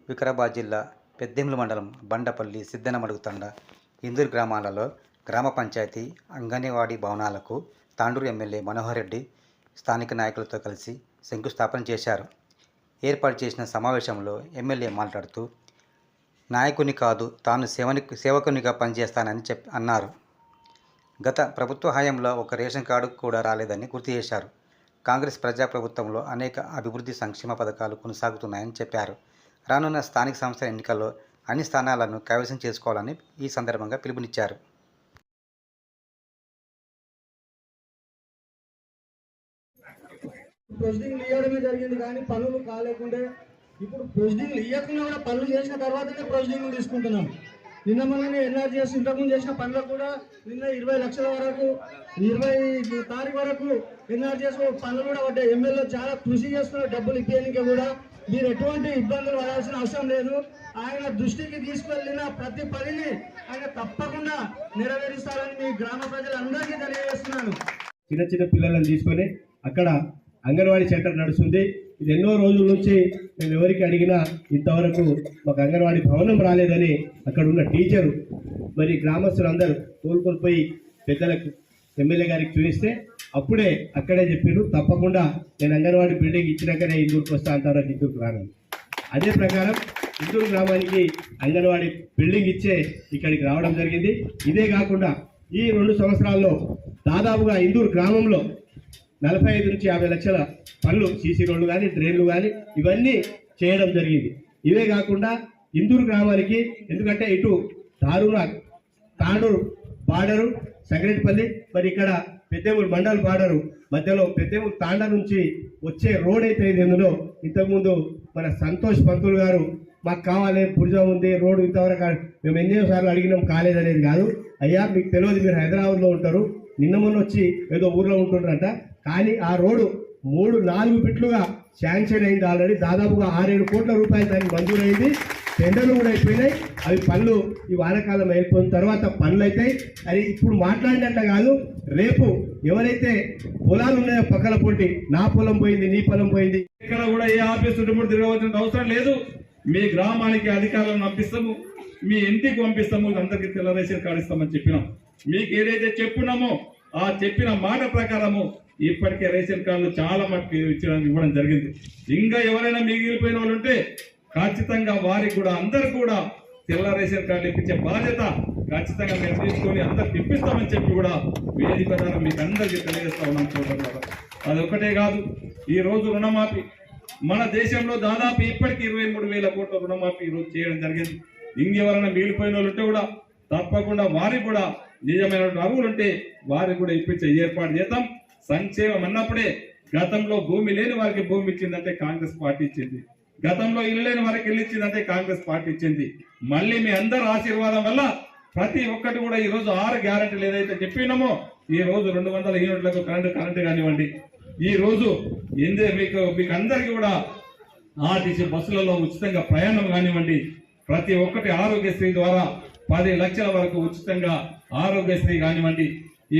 వికారాబాద్ జిల్లా పెద్దేముల మండలం బండపల్లి సిద్దనమడుగు తండ ఇందూరు గ్రామాలలో గ్రామ పంచాయతీ అంగన్వాడీ భవనాలకు తాండూరు ఎమ్మెల్యే మనోహర్ రెడ్డి స్థానిక నాయకులతో కలిసి శంకుస్థాపన చేశారు. ఏర్పాటు చేసిన సమావేశంలో ఎమ్మెల్యే మాట్లాడుతూ నాయకుని కాదు తాను సేవకునిగా పనిచేస్తానని అన్నారు. గత ప్రభుత్వ హయాంలో ఒక రేషన్ కార్డు కూడా రాలేదని గుర్తు చేశారు. కాంగ్రెస్ ప్రజాప్రభుత్వంలో అనేక అభివృద్ధి సంక్షేమ పథకాలు కొనసాగుతున్నాయని చెప్పారు. రానున్న స్థానిక సంస్థల ఎన్నికల్లో అన్ని స్థానాలను కైవసం చేసుకోవాలని ఈ సందర్భంగా పిలుపునిచ్చారు. ప్రొసీడింగ్ ఇవ్వడమే జరిగింది కానీ పనులు కాలేకుంటే ఇప్పుడు ప్రొసీడింగ్ ఇవ్వకుండా కూడా పనులు చేసిన తర్వాతనే ప్రొసీడింగ్ తీసుకుంటున్నాం. నిన్న మనని ఎన్ఆర్జీఎస్ ఇంతకుముందు చేసిన పనులకు కూడా నిన్న 20 లక్షల వరకు 20 తారీఖు వరకు ఎన్ఆర్జీఎస్ పనులు కూడా పడ్డాయి. ఎమ్మెల్యే చాలా కృషి చేస్తున్నారు డబ్బులు ఇప్పేయడానికి కూడా. మీరు ఎటువంటి ఇబ్బందులు పడాల్సిన అవసరం లేదు. ఆయన దృష్టికి తీసుకెళ్లిన ప్రతి పనిని ఆయన తప్పకుండా నెరవేరుస్తారని మీ గ్రామ ప్రజలందరికీ తెలియజేస్తున్నాను. చిన్న చిన్న పిల్లలను తీసుకొని అక్కడ అంగన్వాడీ సెంటర్ నడుస్తుంది. ఇది ఎన్నో రోజుల నుంచి మేము ఎవరికి అడిగినా ఇంతవరకు మాకు అంగన్వాడీ భవనం రాలేదని అక్కడ ఉన్న టీచరు మరి గ్రామస్తులందరూ కోలుకొనిపోయి పెద్దలకు ఎమ్మెల్యే గారికి చూపిస్తే అప్పుడే అక్కడే చెప్పారు తప్పకుండా నేను అంగన్వాడీ బిల్డింగ్ ఇచ్చినాకనే ఇందూరుకు వస్తా అంటారు. ఇందూరుకు రాను. అదే ప్రకారం ఇందూరు గ్రామానికి అంగన్వాడీ బిల్డింగ్ ఇచ్చే ఇక్కడికి రావడం జరిగింది. ఇదే కాకుండా ఈ 2 సంవత్సరాల్లో దాదాపుగా ఇందూరు గ్రామంలో 45 నుంచి 50 లక్షల పనులు సీసీ రోడ్లు కానీ డ్రైన్లు కానీ ఇవన్నీ చేయడం జరిగింది. ఇవే కాకుండా ఇందూరు గ్రామానికి ఎందుకంటే ఇటు తాండూరు బార్డరు సంగరెడ్డిపల్లి మరి ఇక్కడ పెద్దేములు మండల్ బార్డరు మధ్యలో పెద్దేములు తాండ నుంచి వచ్చే రోడ్ అయితే ఇందులో ఇంతకుముందు మన సంతోష్ పంతులు గారు మాకు కావాలి పురుజా ఉంది రోడ్డు ఇంతవరకు మేము ఎన్నోసార్లు అడిగినాం కాలేదనేది కాదు. అయ్యా మీకు తెలియదు మీరు హైదరాబాద్లో ఉంటారు నిన్న మొన్న వచ్చి ఏదో ఊర్లో ఉంటుండ్రంట కానీ ఆ రోడ్డు 3-4 ఫిట్లుగా శాంక్షన్ అయింది. ఆల్రెడీ దాదాపుగా 6-7 కోట్ల రూపాయలు దానికి మంజూరైంది. టెండర్లు కూడా అయిపోయినాయి. అవి పనులు ఈ వానాకాలం అయిపోయిన తర్వాత పనులు అవుతాయి. అది ఇప్పుడు మాట్లాడినట్ట కాదు. రేపు ఎవరైతే పొలాలు ఉన్నాయో పక్కల పొట్టి నా పొలం పోయింది నీ పొలం పోయింది ఇక్కడ కూడా ఏ ఆఫీస్ చుట్టుముట్టు తిరగవలసిన అవసరం లేదు. మీ గ్రామానికి అధికారులను పంపిస్తాము, మీ ఇంటికి పంపిస్తాము, అందరికీ తెల్ల రేషన్ కార్డు ఇస్తామని చెప్పినాం. మీకు ఏదైతే చెప్పున్నామో ఆ చెప్పిన మాట ప్రకారము ఇప్పటికే రేషన్ కార్డులు చాలా మటుకు ఇవ్వడం జరిగింది. ఇంకా ఎవరైనా మిగిలిపోయిన వాళ్ళు ఉంటే ఖచ్చితంగా వారికి కూడా అందరు కూడా తెల్ల రేషన్ కార్డులు ఇప్పించే బాధ్యత ఖచ్చితంగా మేము తీసుకొని అందరికి ఇప్పిస్తామని చెప్పి కూడా వేదిక ద్వారా మీకు అందరికీ తెలియజేస్తా ఉన్నాం. చూడండి, అదొక్కటే కాదు, ఈ రోజు రుణమాఫీ మన దేశంలో దాదాపు ఇప్పటికీ 23,000 కోట్ల రుణమాఫీ ఈరోజు చేయడం జరిగింది. ఇంకెవరైనా మిగిలిపోయిన వాళ్ళు ఉంటే కూడా తప్పకుండా వారికి కూడా నిజమైన అర్హులు ఉంటే వారికి కూడా ఇప్పించే ఏర్పాటు చేద్దాం. సంక్షేమం అన్నప్పుడే గతంలో భూమి లేని వారికి భూమి ఇచ్చిందంటే కాంగ్రెస్ పార్టీ ఇచ్చింది. గతంలో ఇల్లు లేని వారికి ఇల్లు ఇచ్చిందంటే కాంగ్రెస్ పార్టీ ఇచ్చింది. మళ్ళీ మీ అందరి ఆశీర్వాదం వల్ల ప్రతి ఒక్కటి కూడా ఈ రోజు 6 గ్యారెంటీలు ఏదైతే చెప్పినామో ఈ రోజు 200 యూనిట్లకు కరెంటు కానివ్వండి, ఈ రోజు మీకు అందరికీ కూడా ఆర్టీసీ బస్సులలో ఉచితంగా ప్రయాణం కానివ్వండి, ప్రతి ఒక్కటి ఆరోగ్యశ్రీ ద్వారా 10 లక్షల వరకు ఉచితంగా ఆరోగ్యశ్రీ కానివ్వండి,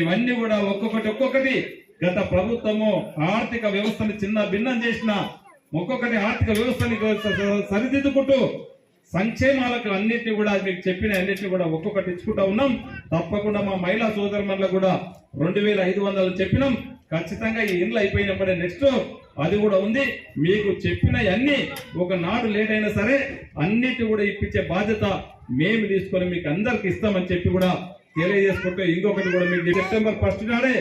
ఇవన్నీ కూడా ఒక్కొక్కటి గత ప్రభుత్వము ఆర్థిక వ్యవస్థను చిన్న భిన్నం చేసిన ఒక్కొక్కటి ఆర్థిక వ్యవస్థని సరిదిద్దుకుంటూ సంక్షేమాలకు అన్నిటిని కూడా మీకు చెప్పిన అన్నిటిని కూడా ఒక్కొక్కటి ఇచ్చుకుంటా ఉన్నాం. తప్పకుండా మా మహిళా సోదరుమణులకు కూడా 2,500 చెప్పినాం. ఖచ్చితంగా ఈ ఇండ్లు అయిపోయినప్పుడే నెక్స్ట్ అది కూడా ఉంది. మీకు చెప్పిన అన్ని ఒకనాడు లేట్ అయినా సరే అన్నిటి కూడా ఇప్పించే బాధ్యత మేము తీసుకొని మీకు అందరికి ఇస్తామని చెప్పి కూడా తెలియజేసుకుంటూ ఇంకొకటి కూడా మీకు సెప్టెంబర్ 1 నాడే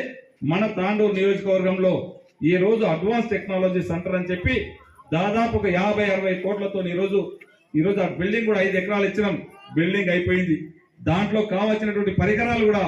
మన తాండూరు నియోజకవర్గంలో ఈ రోజు అడ్వాన్స్ టెక్నాలజీ సెంటర్ అని చెప్పి దాదాపు ఒక 50-60 కోట్లతో ఈ రోజు ఆ బిల్డింగ్ కూడా 5 ఎకరాలు ఇచ్చినాం. బిల్డింగ్ అయిపోయింది. దాంట్లో కావాల్సినటువంటి పరికరాలు కూడా